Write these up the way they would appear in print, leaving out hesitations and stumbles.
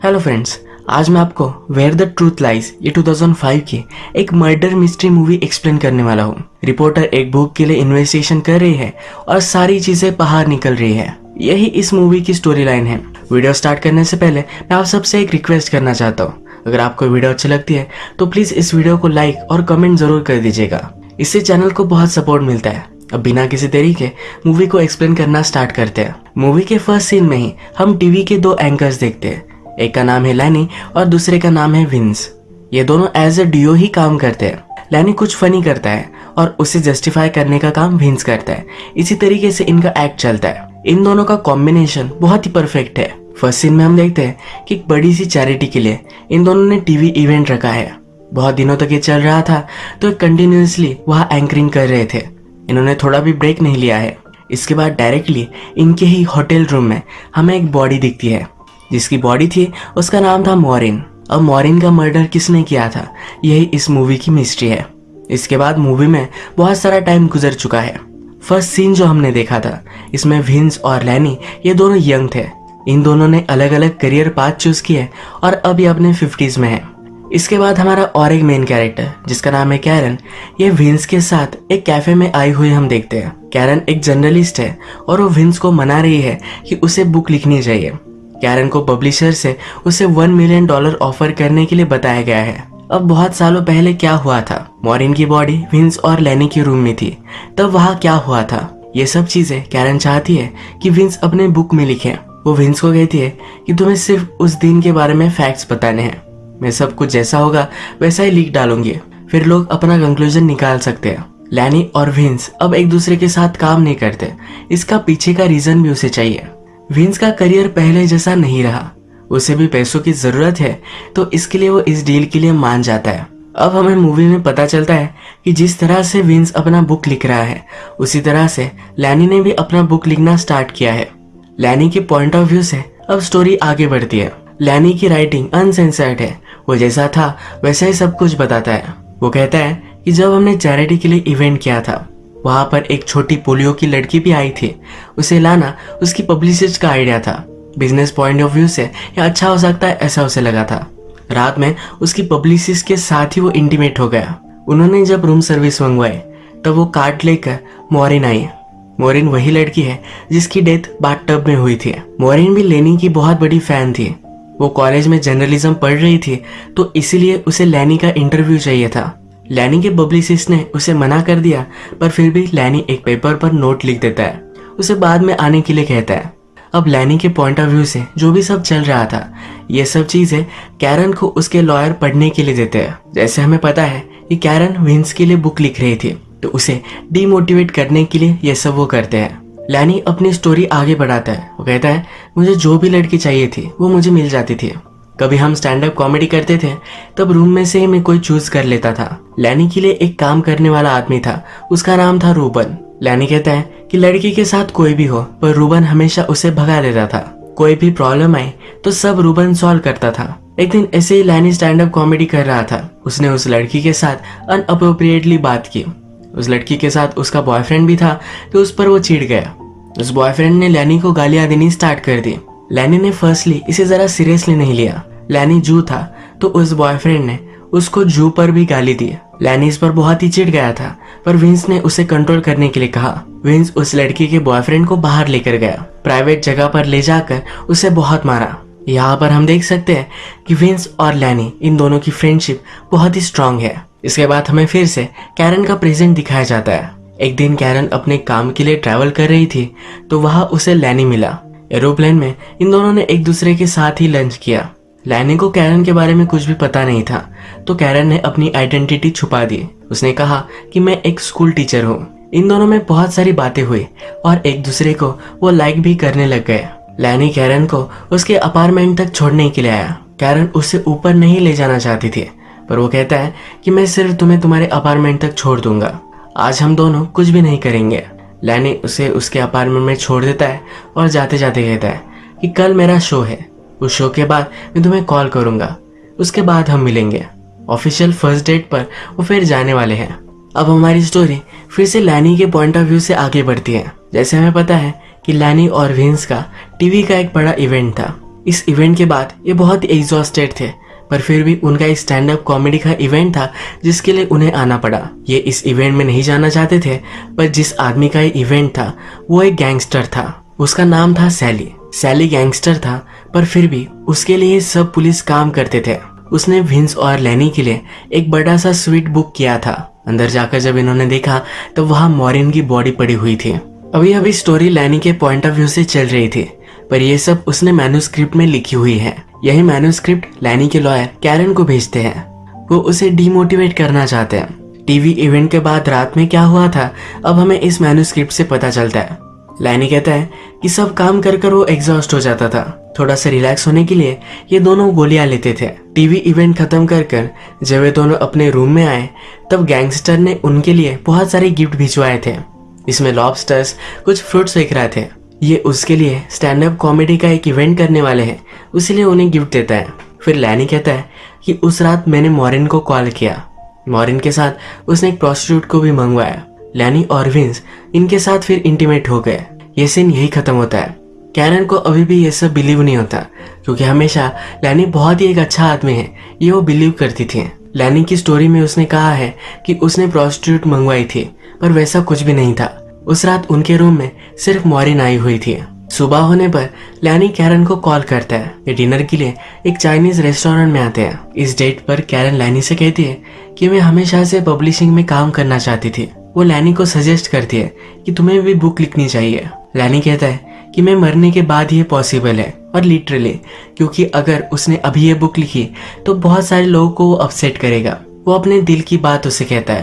Hello friends, आज मैं आपको वेयर द ट्रूथ लाइज ये 2005 की एक मर्डर मिस्ट्री मूवी एक्सप्लेन करने वाला हूँ। रिपोर्टर एक बुक के लिए इन्वेस्टिगेशन कर रही है और सारी चीजें बाहर निकल रही है। यही इस मूवी की स्टोरी लाइन है। वीडियो स्टार्ट करने से पहले मैं आप सबसे एक रिक्वेस्ट करना चाहता हूँ, अगर आपको वीडियो अच्छी लगती है तो प्लीज इस वीडियो को लाइक और कमेंट जरूर कर दीजिएगा। इससे चैनल को बहुत सपोर्ट मिलता है। अब बिना किसी देरी के मूवी को एक्सप्लेन करना स्टार्ट करते हैं। मूवी के फर्स्ट सीन में ही हम टीवी के दो एंकर्स देखते हैं। एक का नाम है लैनी और दूसरे का नाम है विंस। ये दोनों एज ए डियो ही काम करते हैं। लैनी कुछ फनी करता है और उसे जस्टिफाई करने का काम विंस करता है। इसी तरीके से इनका एक्ट चलता है। इन दोनों का कॉम्बिनेशन बहुत ही परफेक्ट है। फर्स्ट सीन में हम देखते हैं कि एक बड़ी सी चैरिटी के लिए इन दोनों ने टीवी इवेंट रखा है। बहुत दिनों तक ये चल रहा था तो कंटिन्यूसली वहाँ एंकरिंग कर रहे थे। इन्होंने थोड़ा भी ब्रेक नहीं लिया है। इसके बाद डायरेक्टली इनके ही होटल रूम में हमें एक बॉडी दिखती है। जिसकी बॉडी थी उसका नाम था मॉरिन। अब मॉरिन का मर्डर किसने किया था, यही इस मूवी की मिस्ट्री है। इसके बाद मूवी में बहुत सारा टाइम गुजर चुका है। फर्स्ट सीन जो हमने देखा था इसमें विंस और लैनी ये दोनों यंग थे। इन दोनों ने अलग अलग करियर पाथ चूज किए और अब ये अपने 50s में है। इसके बाद हमारा और एक मेन कैरेक्टर जिसका नाम है कैरन, ये विंस के साथ एक कैफे में आई हुई हम देखते हैं। कैरन एक जर्नलिस्ट है और वो विंस को मना रही है कि उसे बुक लिखनी चाहिए। कैरन को पब्लिशर से उसे $1 मिलियन ऑफर करने के लिए बताया गया है। अब बहुत सालों पहले क्या हुआ था, मॉरिन की बॉडी विंस और लैनी के रूम में थी। तब वहाँ क्या हुआ था, ये सब चीजें कैरन चाहती है कि विंस अपने बुक में लिखे। वो विंस को कहती है कि तुम्हें सिर्फ उस दिन के बारे में फैक्ट्स बताने हैं। मैं सब कुछ जैसा होगा वैसा ही लिख डालूंगी, फिर लोग अपना कंक्लूजन निकाल सकते हैं। लैनी और विंस अब एक दूसरे के साथ काम नहीं करते। इसका पीछे का रीजन भी उसे चाहिए। विंस का करियर पहले जैसा नहीं रहा, उसे भी पैसों की जरूरत है, तो इसके लिए वो इस डील के लिए मान जाता है। अब हमें मूवी में पता चलता है कि जिस तरह से विंस अपना बुक लिख रहा है उसी तरह से लैनी ने भी अपना बुक लिखना स्टार्ट किया है। लैनी के पॉइंट ऑफ व्यू से अब स्टोरी आगे बढ़ती है। लैनी की राइटिंग अनसेंसर्ड है। वो जैसा था वैसा ही सब कुछ बताता है। वो कहता है कि जब हमने चैरिटी के लिए इवेंट किया था वहां पर एक छोटी पोलियो की लड़की भी आई थी। उसे लाना उसकी पब्लिसिस्ट का आइडिया था। बिजनेस पॉइंट ऑफ व्यू से यह अच्छा हो सकता है ऐसा उसे लगा था। रात में उसकी पब्लिसिस्ट के साथ ही वो इंटीमेट हो गया। उन्होंने जब रूम सर्विस मंगवाई तब वो कार्ड लेकर मॉरिन आई। मॉरिन वही लड़की है जिसकी डेथ बाथटब में हुई थी। मॉरिन भी लैनी की बहुत बड़ी फैन थी। वो कॉलेज में जर्नलिज्म पढ़ रही थी तो इसीलिए उसे लैनी का इंटरव्यू चाहिए था। लैनी के पब्लिसिस्ट ने उसे मना कर दिया, पर फिर भी लैनी एक पेपर पर नोट लिख देता है। उसे बाद में आने के लिए कहता है। अब लैनी के पॉइंट ऑफ व्यू से जो भी सब चल रहा था ये सब चीजें कैरन को उसके लॉयर पढ़ने के लिए देते हैं। जैसे हमें पता है कि कैरन विंस के लिए बुक लिख रही थी तो उसे डीमोटिवेट करने के लिए ये सब वो करते हैं। लैनी अपनी स्टोरी आगे बढ़ाता है। वो कहता है मुझे जो भी लड़की चाहिए थी वो मुझे मिल जाती थी। कभी हम स्टैंड अप कॉमेडी करते थे तब रूम में से ही मैं कोई चूज कर लेता था। लैनी के लिए एक काम करने वाला आदमी था, उसका नाम था रूबन। लैनी कहता है कि लड़की के साथ कोई भी हो पर रूबन हमेशा उसे भगा देता था। कोई भी प्रॉब्लम आई तो सब रूबन सॉल्व करता था। एक दिन ऐसे ही लैनी स्टैंड अप कॉमेडी कर रहा था। उसने उस लड़की के साथ अनअप्रोप्रिएटली बात की। उस लड़की के साथ उसका बॉयफ्रेंड भी था तो उस पर वो चिढ़ गया। उस बॉयफ्रेंड ने लैनी को गालियां देनी स्टार्ट कर दी। लैनी ने फर्स्टली इसे जरा सीरियसली नहीं लिया। लैनी जू था तो उस बॉयफ्रेंड ने उसको जू पर भी गाली दी। लैनी इस पर बहुत ही चिढ़ गया था पर विंस ने उसे कंट्रोल करने के लिए कहा। विंस उस लड़की के बॉयफ्रेंड को बाहर लेकर गया। प्राइवेट जगह पर ले जाकर उसे बहुत मारा। यहाँ पर हम देख सकते हैं कि विंस और लैनी इन दोनों की फ्रेंडशिप बहुत ही स्ट्रांग है। इसके बाद हमें फिर से कैरन का प्रेजेंट दिखाया जाता है। एक दिन कैरन अपने काम के लिए ट्रैवल कर रही थी तो वहां उसे लैनी मिला। एरोप्लेन में इन दोनों ने एक दूसरे के साथ ही लंच किया। लैनी को कैरन के बारे में कुछ भी पता नहीं था तो कैरन ने अपनी आइडेंटिटी छुपा दी। उसने कहा कि मैं एक स्कूल टीचर हूँ। इन दोनों में बहुत सारी बातें हुई और एक दूसरे को वो लाइक भी करने लग गए। लैनी कैरन को उसके अपार्टमेंट तक छोड़ने के लिए आया। कैरन उसे ऊपर नहीं ले जाना चाहती थी पर वो कहता है कि मैं सिर्फ तुम्हें तुम्हारे अपार्टमेंट तक छोड़ दूंगा, आज हम दोनों कुछ भी नहीं करेंगे। लैनी उसे उसके अपार्टमेंट में छोड़ देता है और जाते जाते कहता है कि कल मेरा शो है, उस शो के बाद मैं तुम्हें कॉल करूंगा, उसके बाद हम मिलेंगे। ऑफिशियल फर्स्ट डेट पर वो फिर जाने वाले हैं। अब हमारी स्टोरी फिर से लैनी के पॉइंट ऑफ व्यू से आगे बढ़ती है। जैसे हमें पता है कि लैनी और विंस का टीवी का एक बड़ा इवेंट था। इस इवेंट के बाद ये बहुत एग्जॉस्टेड थे, पर फिर भी उनका एक स्टैंड अप कॉमेडी का इवेंट था जिसके लिए उन्हें आना पड़ा। ये इस इवेंट में नहीं जाना चाहते थे, पर जिस आदमी का ये इवेंट था वो एक गैंगस्टर था। उसका नाम था सैली। सैली गैंगस्टर था, पर फिर भी उसके लिए सब पुलिस काम करते थे। उसने विंस और लैनी के लिए एक बड़ा सा स्वीट बुक किया था। अंदर जाकर जब इन्होंने देखा तो वहाँ मॉरिन की बॉडी पड़ी हुई थी। अभी अभी स्टोरी लैनी के पॉइंट ऑफ व्यू से चल रही थी, पर यह सब उसने मैन्युस्क्रिप्ट में लिखी हुई है। यही मैन्युस्क्रिप्ट लैनी के लॉयर कैरन को भेजते हैं। वो उसे डीमोटिवेट करना चाहते हैं। टीवी इवेंट के बाद रात में क्या हुआ था अब हमें इस मैन्युस्क्रिप्ट से पता चलता है। लैनी कहता है कि सब काम कर वो एग्जॉस्ट हो जाता था। थोड़ा सा रिलैक्स होने के लिए ये दोनों गोलियां लेते थे। टीवी इवेंट खत्म कर जब वे दोनों अपने रूम में आए तब गैंगस्टर ने उनके लिए बहुत सारे गिफ्ट भिजवाए थे। इसमें लॉबस्टर्स, कुछ फ्रूट्स दिख रहे थे। ये उसके लिए स्टैंड अप कॉमेडी का एक इवेंट करने वाले हैं, इसलिए उन्हें गिफ्ट देता है। फिर लैनी कहता है कि उस रात मैंने मॉरिन को कॉल किया। मॉरिन के साथ उसने एक प्रोस्टिट्यूट को भी मंगवाया। लैनी और विंस इनके साथ फिर इंटीमेट हो गए। ये सीन यही खत्म होता है। कैरन को अभी भी ये सब बिलीव नहीं होता, क्योंकि हमेशा लैनी बहुत ही एक अच्छा आदमी है ये वो बिलीव करती थी। लैनी की स्टोरी में उसने कहा है कि उसने प्रोस्टिट्यूट मंगवाई थी, पर वैसा कुछ भी नहीं था। उस रात उनके रूम में सिर्फ मॉरिन आई हुई थी। सुबह होने पर लैनी कैरन को कॉल करता है। ये डिनर के लिए एक चाइनीज रेस्टोरेंट में आते हैं। इस डेट पर कैरन लैनी से कहती है कि मैं हमेशा से पब्लिशिंग में काम करना चाहती थी। वो लैनी को सजेस्ट करती है कि तुम्हें भी बुक लिखनी चाहिए। लैनी कहता है कि मैं मरने के बाद ये पॉसिबल है, और लिटरली, क्योंकि अगर उसने अभी ये बुक लिखी तो बहुत सारे लोगों को वो अपसेट करेगा। वो अपने दिल की बात उसे कहता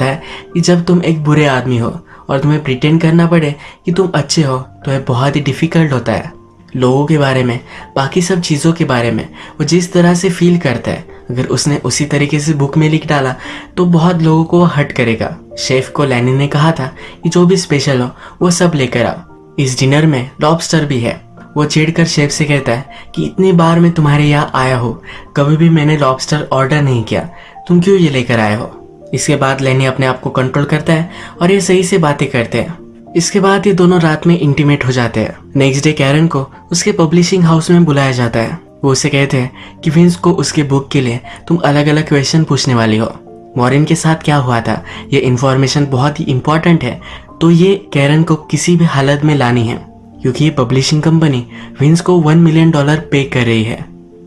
है कि जब तुम एक बुरे आदमी हो और तुम्हें प्रिटेंड करना पड़े कि तुम अच्छे हो तो यह बहुत ही डिफिकल्ट होता है। लोगों के बारे में, बाकी सब चीज़ों के बारे में वो जिस तरह से फील करता है, अगर उसने उसी तरीके से बुक में लिख डाला तो बहुत लोगों को वो हर्ट करेगा। शेफ को लैनी ने कहा था कि जो भी स्पेशल हो वो सब लेकर आओ। इस डिनर में लॉबस्टर भी है। वो चिढ़कर शेफ से कहता है कि इतनी बार मैं तुम्हारे यहाँ आया हूँ, कभी भी मैंने लॉबस्टर ऑर्डर नहीं किया, तुम क्यों ये लेकर आए हो। इसके बाद लैनी अपने आप को कंट्रोल करता है और ये सही से बातें करते हैं। इसके बाद ये दोनों रात में इंटीमेट हो जाते हैं। नेक्स्ट डे कैरन को उसके पब्लिशिंग हाउस में बुलाया जाता है। वो उसे कहते हैं कि विंस को उसके बुक के लिए तुम अलग अलग क्वेश्चन पूछने वाली हो। मॉरिन के साथ क्या हुआ था ये इन्फॉर्मेशन बहुत ही इंपॉर्टेंट है, तो ये कैरन को किसी भी हालत में लानी है, क्योंकि ये पब्लिशिंग कंपनी विंस को $1 मिलियन पे कर रही है।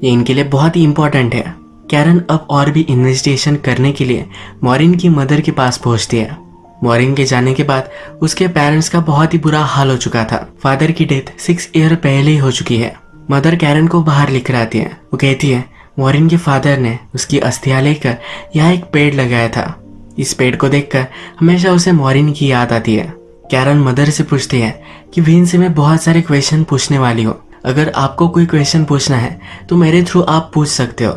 ये इनके लिए बहुत ही इंपॉर्टेंट है। कैरन अब और भी इन्वेस्टिगेशन करने के लिए मॉरिन की मदर के पास पहुंचती है। मॉरिन के जाने के बाद उसके पेरेंट्स का बहुत ही बुरा हाल हो चुका था। फादर की डेथ 6 ईयर पहले ही हो चुकी है। मदर कैरन को बाहर लेकर आती है। वो कहती है मॉरिन के फादर ने उसकी अस्थियां लेकर यहाँ एक पेड़ लगाया था। इस पेड़ को देखकर हमेशा उसे मॉरिन की याद आती है। कैरन मदर से पूछती है कि विंस से मैं बहुत सारे क्वेश्चन पूछने वाली हूँ, अगर आपको कोई क्वेश्चन पूछना है तो मेरे थ्रू आप पूछ सकते हो।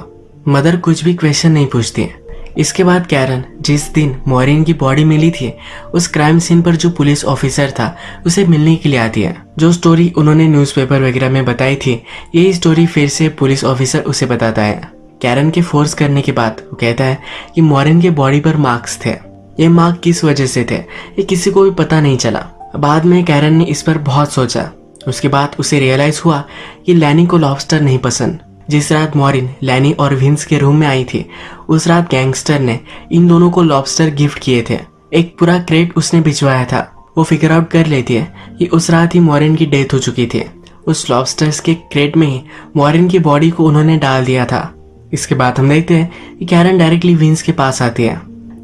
मदर कुछ भी क्वेश्चन नहीं पूछती है। इसके बाद कैरन जिस दिन मॉरिन की बॉडी मिली थी उस क्राइम सीन पर जो पुलिस ऑफिसर था उसे मिलने के लिए आती है। जो स्टोरी उन्होंने न्यूज़पेपर वगैरह में बताई थी यही स्टोरी फिर से पुलिस ऑफिसर उसे बताता है। कैरन के फोर्स करने के बाद वो कहता है कि मॉरिन के बॉडी पर मार्क्स थे। ये मार्क किस वजह से थे ये किसी को भी पता नहीं चला। बाद में कैरन ने इस पर बहुत सोचा। उसके बाद उसे रियलाइज हुआ कि लैनी को लॉबस्टर नहीं पसंद। जिस रात मॉरिन लैनी और विंस के रूम में आई थी उस रात गैंगस्टर ने इन दोनों को लॉबस्टर गिफ्ट किए थे। एक पूरा क्रेट उसने भिजवाया था। वो फिगर आउट कर लेती है कि उस रात ही मॉरिन की डेथ हो चुकी थी। उस लॉबस्टर्स के क्रेट में ही मॉरिन की बॉडी को उन्होंने डाल दिया था। इसके बाद हम देखते हैं कि कैरन डायरेक्टली विंस के पास आती है।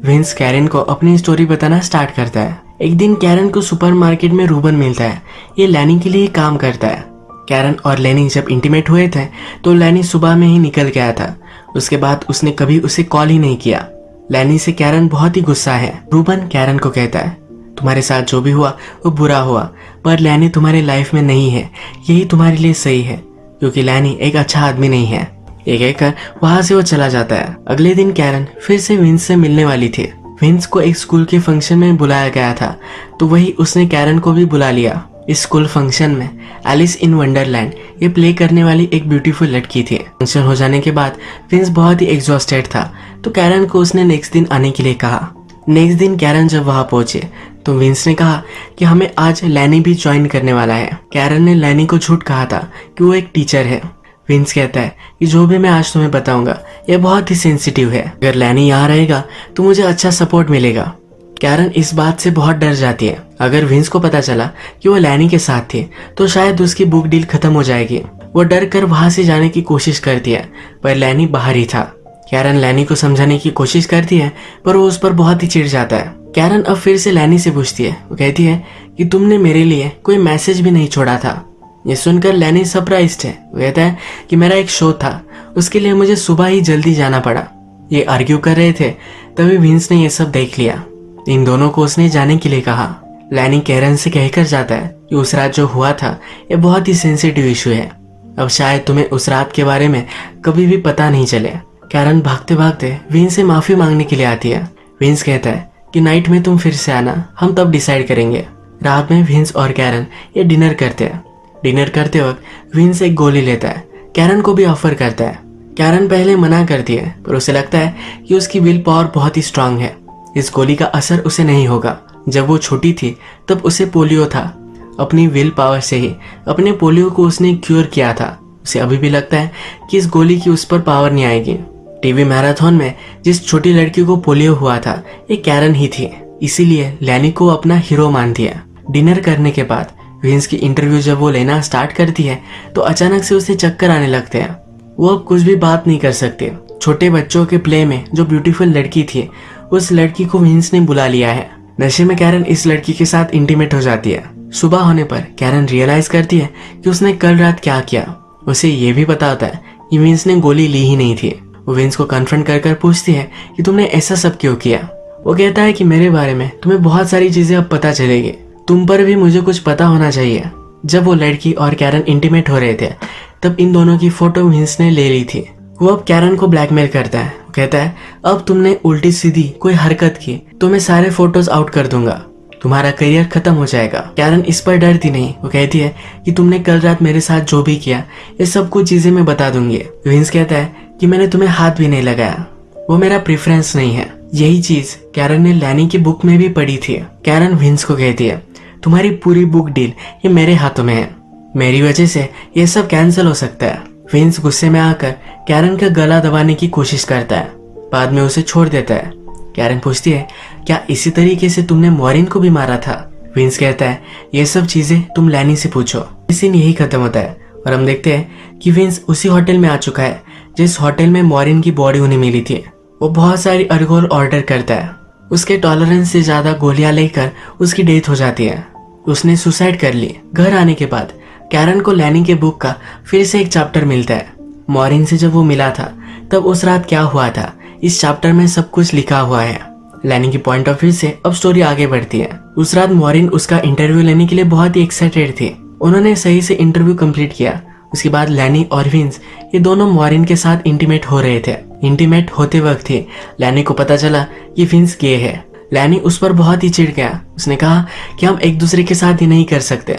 विंस कैरन को अपनी स्टोरी बताना स्टार्ट करता है। एक दिन कैरन को सुपरमार्केट में रूबन मिलता है। ये लैनी के लिए काम करता है। कैरन और लैनी जब इंटीमेट हुए थे तो लैनी सुबह में ही निकल गया था। उसके बाद उसने कभी उसे कॉल ही नहीं किया। लैनी से कैरन बहुत ही गुस्सा है। रूबन कैरन को कहता है तुम्हारे साथ जो भी हुआ वो बुरा हुआ, पर लैनी तुम्हारे लाइफ में नहीं है, यही तुम्हारे लिए सही है, क्योंकि लैनी एक अच्छा आदमी नहीं है। ये कहकर वहां से वो चला जाता है। अगले दिन कैरन फिर से विंस से मिलने वाली थी। विंस को एक स्कूल के फंक्शन में बुलाया गया था, तो वही उसने कैरन को भी बुला लिया। इस स्कूल फंक्शन में एलिस इन वंडरलैंड ये प्ले करने वाली एक ब्यूटीफुल लड़की थी। फंक्शन हो जाने के बाद विंस बहुत ही एग्जॉस्टेड था, तो कैरन को उसने नेक्स्ट दिन आने के लिए कहा। नेक्स्ट दिन कैरन जब वहां पहुंचे तो विंस ने कहा कि हमें आज लैनी भी ज्वाइन करने वाला है। कैरन ने लैनी को झूठ कहा था कि वो एक टीचर है। विंस कहता है कि जो भी मैं आज तुम्हें बताऊंगा ये बहुत ही सेंसिटिव है, अगर लैनी यहाँ रहेगा तो मुझे अच्छा सपोर्ट मिलेगा। कैरन इस बात से बहुत डर जाती है। अगर विंस को पता चला कि वो लैनी के साथ थी तो शायद उसकी बुक डील खत्म हो जाएगी। वो डर कर वहां से जाने की कोशिश करती है, पर लैनी बाहर ही था। कैरन लैनी को समझाने की कोशिश करती है, पर वो उस पर बहुत ही चिढ़ जाता है। कैरन अब फिर से लैनी से पूछती है। वो कहती है कि तुमने मेरे लिए कोई मैसेज भी नहीं छोड़ा था। ये सुनकर लैनी सरप्राइज्ड है। वो कहता है कि मेरा एक शो था, उसके लिए मुझे सुबह ही जल्दी जाना पड़ा। ये आर्ग्यू कर रहे थे, तभी विंस ने ये सब देख लिया। इन दोनों को उसने जाने के लिए कहा। लैनी कैरन से कहकर जाता है कि उस रात जो हुआ था ये बहुत ही सेंसिटिव इशू है, अब शायद तुम्हें उस रात के बारे में कभी भी पता नहीं चले। कैरन भागते भागते विंस से माफी मांगने के लिए आती है। विंस कहता है कि नाइट में तुम फिर से आना, हम तब डिसाइड करेंगे। रात में विंस और कैरन ये डिनर करते हैं। डिनर करते वक्त विंस एक गोली लेता है, कैरन को भी ऑफर करता है। कैरन पहले मना करती है, पर उसे लगता है कि उसकी विल पावर बहुत ही स्ट्रांग है, इस गोली का असर उसे नहीं होगा। जब वो छोटी थी तब उसे पोलियो था, अपनी विल पावर से ही अपने पोलियो को उसने क्योर किया था। उसे अभी भी लगता है कि इस गोली की उस पर पावर नहीं आएगी। टीवी मैराथन में जिस छोटी लड़की को पोलियो हुआ था ये कैरन ही थी, इसीलिए लैनी को अपना हीरो मानती है। डिनर करने के बाद विंस की इंटरव्यू जब वो लेना स्टार्ट करती है तो अचानक से उसे चक्कर आने लगते हैं। वो अब कुछ भी बात नहीं कर सकते। छोटे बच्चों के प्ले में जो ब्यूटीफुल लड़की थी उस लड़की को विंस ने बुला लिया है। नशे में कैरन इस लड़की के साथ इंटीमेट हो जाती है। सुबह होने पर कैरन रियलाइज करती है कि उसने कल रात क्या किया। उसे ये भी पता होता है कि विंस ने गोली ली ही नहीं थी। वो विंस को कन्फ्रंट कर कर पूछती है कि तुमने ऐसा सब क्यों किया। वो कहता है कि मेरे बारे में तुम्हें बहुत सारी चीजें अब पता चलेगी, तुम पर भी मुझे कुछ पता होना चाहिए। जब वो लड़की और कैरन इंटीमेट हो रहे थे तब इन दोनों की फोटो विंस ने ले ली थी। वो अब कैरन को ब्लैकमेल करता है। वो कहता है अब तुमने उल्टी सीधी कोई हरकत की तो मैं सारे फोटोज आउट कर दूंगा, तुम्हारा करियर खत्म हो जाएगा। कैरन इस पर डरती नहीं। वो कहती है कि तुमने कल रात मेरे साथ जो भी किया ये सब कुछ चीजें मैं बता दूंगी। विंस कहता है कि मैंने तुम्हें हाथ भी नहीं लगाया, वो मेरा प्रेफरेंस नहीं है। यही चीज कैरन ने लैनी की बुक में भी पढ़ी थी। कैरन विंस को कहती है तुम्हारी पूरी बुक डील ये मेरे हाथों में है, मेरी वजह से ये सब कैंसिल हो सकता है। विंस गुस्से में आकर कैरन का गला दबाने की कोशिश करता है, बाद में उसे छोड़ देता है। कैरन पूछती है क्या इसी तरीके से तुमने मॉरिन को भी मारा था। विंस कहता है ये सब चीजें तुम लैनी से पूछो। सीन यही खत्म होता है और हम देखते हैं कि विंस उसी होटल में आ चुका है जिस होटल में मॉरिन की बॉडी उन्हें मिली थी। वो बहुत सारी अल्कोहल ऑर्डर करता है। उसके टॉलरेंस से ज्यादा गोलियां लेकर उसकी डेथ हो जाती है। उसने सुसाइड कर ली। घर आने के बाद कैरन को लैनी के बुक का फिर से एक चैप्टर मिलता है। मॉरिन से जब वो मिला था तब उस रात क्या हुआ था इस चैप्टर में सब कुछ लिखा हुआ है। लैनी की पॉइंट ऑफ व्यू से अब स्टोरी आगे बढ़ती है। उस रात मॉरिन उसका इंटरव्यू लेने के लिए बहुत ही एक्साइटेड थी। उन्होंने सही से इंटरव्यू कंप्लीट किया। उसके बाद लैनी और विंस ये दोनों मॉरिन के साथ इंटीमेट हो रहे थे। इंटीमेट होते वक्त ही लैनी को पता चला कि विंस गे है। लैनी उस पर बहुत ही चिढ़ गया। उसने कहा कि हम एक दूसरे के साथ ही नहीं कर सकते।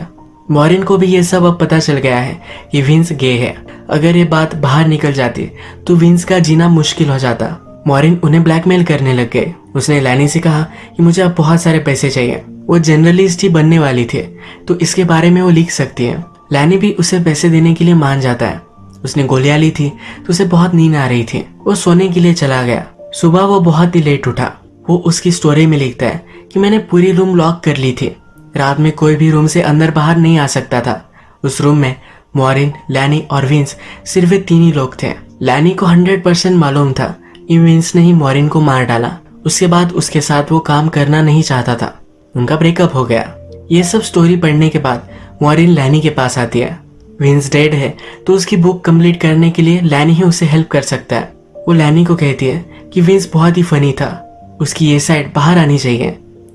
मॉरिन को भी ये सब अब पता चल गया है कि विंस गे है। अगर ये बात बाहर निकल जाती तो विंस का जीना मुश्किल हो जाता। मॉरिन उन्हें ब्लैकमेल करने लग गए। उसने लैनी से कहा कि मुझे अब बहुत सारे पैसे चाहिए। वो जर्नलिस्ट ही बनने वाली थी तो इसके बारे में वो लिख सकती है। लैनी भी उसे पैसे देने के लिए मान जाता है। उसने गोलियां ली थी तो उसे बहुत नींद आ रही थी। वो सोने के लिए चला गया। सुबह वो बहुत ही लेट उठा। वो उसकी स्टोरी में लिखता है कि मैंने पूरी रूम लॉक कर ली थी। रात में कोई भी रूम से अंदर बाहर नहीं आ सकता था। उस रूम में मॉरिन, लैनी और विंस सिर्फ 3 ही लोग थे। लैनी को 100% मालूम था कि विंस ने ही मॉरिन को मार डाला। उसके बाद उसके साथ वो काम करना नहीं चाहता था। उनका ब्रेकअप हो गया। ये सब स्टोरी पढ़ने के बाद मॉरिन लैनी के पास आती है। विंस डेड है तो उसकी बुक कंप्लीट करने के लिए लैनी ही उसे हेल्प कर सकता है। वो लैनी को कहती है कि विंस बहुत ही फनी था, उसकी ये साइड बाहर आनी चाहिए,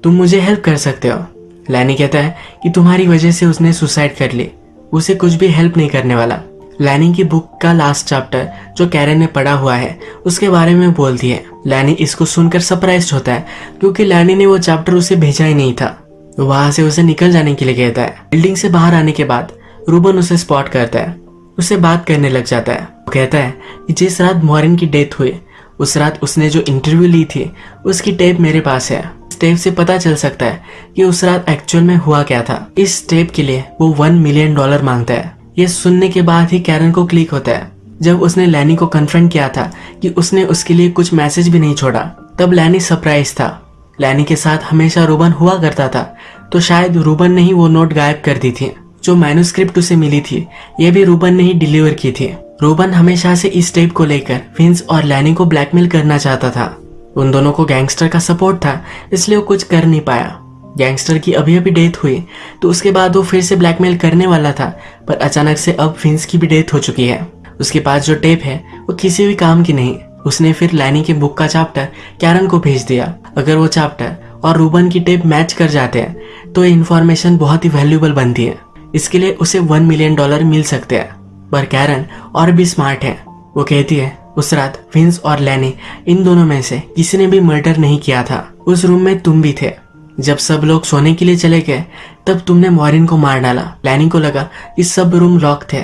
तुम मुझे हेल्प कर सकते हो। लैनी कहता है कि तुम्हारी वजह से उसने सुसाइड कर ली, उसे कुछ भी हेल्प नहीं करने वाला। लैनी की बुक का लास्ट चैप्टर जो कैरन ने पढ़ा हुआ है उसके बारे में बोलती है। लैनी इसको सुनकर सरप्राइज्ड होता है क्योंकि लैनी ने वो चैप्टर उसे भेजा ही नहीं था। वहां से उसे निकल जाने के लिए कहता है। बिल्डिंग से बाहर आने के बाद रूबन उसे स्पॉट करता है, उससे बात करने लग जाता है। वो कहता है कि जिस रात मॉरिन की डेथ हुई उस रात उसने जो इंटरव्यू ली थी उसकी टेप मेरे पास है। इस टेप से पता चल सकता है कि उस रात एक्चुअल में हुआ क्या था। इस टेप के लिए वो $1 मिलियन मांगता है। ये सुनने के बाद ही कैरन को क्लिक होता है। जब उसने लैनी को कन्फ्रंट किया था कि उसने उसके लिए कुछ मैसेज भी नहीं छोड़ा, तब लैनी सरप्राइज था। लैनी के साथ हमेशा रूबन हुआ करता था, तो शायद रूबन ने ही वो नोट गायब कर दी थी जो मैन्युस्क्रिप्ट उसे मिली थी। ये भी रूबन ने ही डिलीवर की थी। रूबन हमेशा से इस टेप को लेकर विंस और लैनी को ब्लैकमेल करना चाहता था। उन दोनों को गैंगस्टर का सपोर्ट था, इसलिए वो कुछ कर नहीं पाया। गैंगस्टर की अभी अभी डेथ हुई, तो उसके बाद वो फिर से ब्लैकमेल करने वाला था, पर अचानक से अब विंस की भी डेथ हो चुकी है। उसके पास जो टेप है वो किसी भी काम की नहीं। उसने फिर लैनी के बुक का चैप्टर कैरन को भेज दिया। अगर वो चैप्टर और रूबन की टेप मैच कर जाते हैं तो ये इन्फॉर्मेशन बहुत ही वैल्यूएबल बनती है। इसके लिए उसे $1 मिलियन मिल सकते हैं। पर कैरन और भी स्मार्ट है। वो कहती है उस रात विंस और लैनी इन दोनों में से किसी ने भी मर्डर नहीं किया था। उस रूम में तुम भी थे। जब सब लोग सोने के लिए चले गए तब तुमने मॉरिन को मार डाला। लैनी को लगा कि सब रूम लॉक थे,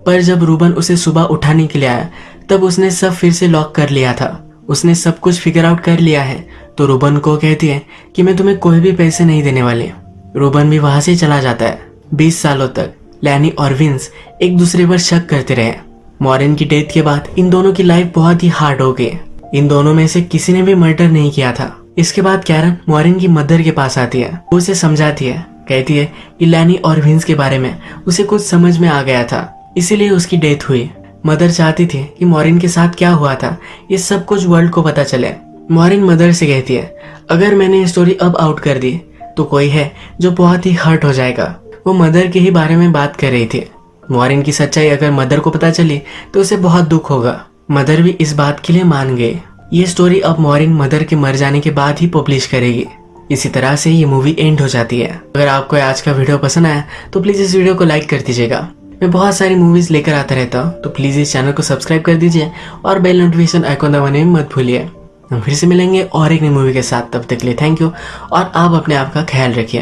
पर जब रूबन उसे सुबह उठाने के लिए आया तब उसने सब फिर से लॉक कर लिया था। उसने सब कुछ फिगर आउट कर लिया है, तो रूबन को कहती है कि मैं तुम्हें कोई भी पैसे नहीं देने वाली। रूबन भी वहां से चला जाता है। 20 सालों तक लैनी और विंस एक दूसरे पर शक करते रहे। मॉरिन की डेथ के बाद इन दोनों की लाइफ बहुत ही हार्ड हो गई। इन दोनों में से किसी ने भी मर्डर नहीं किया था। इसके बाद कैरन मॉरिन की मदर के पास आती है। वो उसे समझाती है, कहती है कि लैनी और विंस के बारे में उसे कुछ समझ में आ गया था, इसीलिए उसकी डेथ हुई। मदर चाहती थी कि मॉरिन के साथ क्या हुआ था ये सब कुछ वर्ल्ड को पता चले। मॉरिन मदर से कहती है, अगर मैंने ये स्टोरी अब आउट कर दी तो कोई है जो बहुत ही हर्ट हो जाएगा। वो मदर के ही बारे में बात कर रही थी। मॉरिन की सच्चाई अगर मदर को पता चली तो उसे बहुत दुख होगा। मदर भी इस बात के लिए मान गई। ये स्टोरी अब मॉरिन मदर के मर जाने के बाद ही पब्लिश करेगी। इसी तरह से ये मूवी एंड हो जाती है। अगर आपको आज का वीडियो पसंद आया तो प्लीज इस वीडियो को लाइक कर दीजिएगा। मैं बहुत सारी मूवीज लेकर आता रहता हूँ, तो प्लीज इस चैनल को सब्सक्राइब कर दीजिए और बेल नोटिफिकेशन आइकॉन दबाने में मत भूलिए। हम फिर से मिलेंगे और एक नई मूवी के साथ। तब तक के लिए थैंक यू और आप अपने आप का ख्याल रखिए।